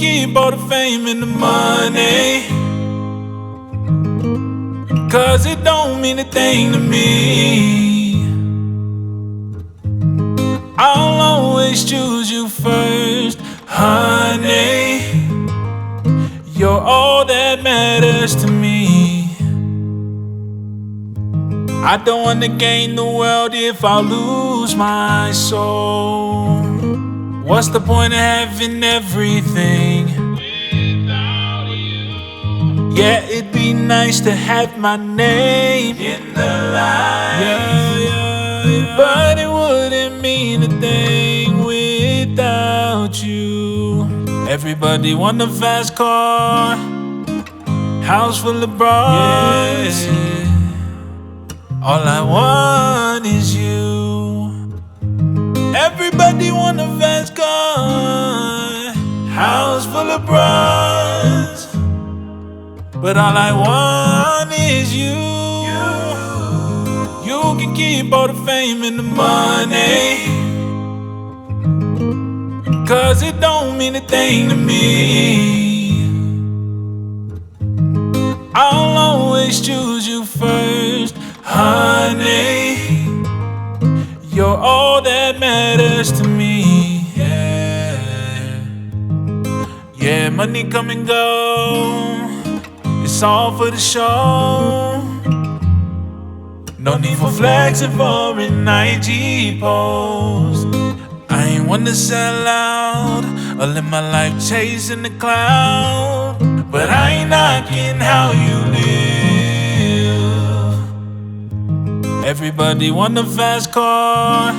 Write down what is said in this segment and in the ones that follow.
keep all the fame and the money, 'cause it don't mean a thing to me. I'll always choose you first, honey. You're all that matters to me. I don't wanna gain the world if I lose my soul. What's the point of having everything without you? Yeah, it'd be nice to have my name in the lights. Yeah. But it wouldn't mean a thing without you. Everybody want a fast car, house full of bras. Yeah. All I want is you. Everybody want a fast car, house full of bras, but all I want is you. You can keep all the fame and the money, 'cause it don't mean a thing to me. I'll always choose you first, honey. You're all that matters to me. Yeah, money come and go, it's all for the show. No need for flexing for an IG post. I ain't one to sell out or live my life chasing the cloud, but I ain't knocking how you live. Everybody want a fast car,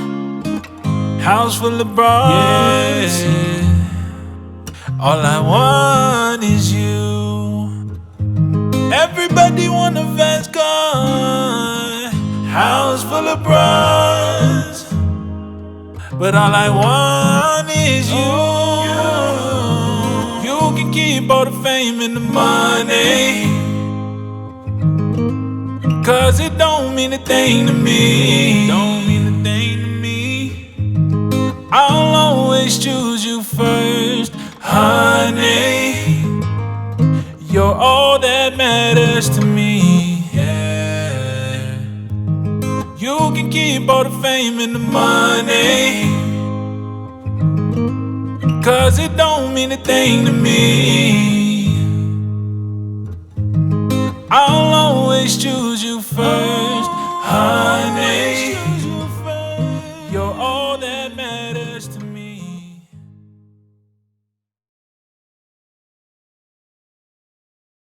house full of bras. Yeah. All I want is you. Everybody want a fast car, house full of bras, but all I want is you. You can keep all the fame and the money, 'cause it don't mean a thing to me. Don't mean a thing to me. I'll always choose you first, honey. You're all that matters to me. Yeah. You can keep all the fame and the money, 'cause it don't mean a thing to me. I'll always choose you first, honey. You're all that matters.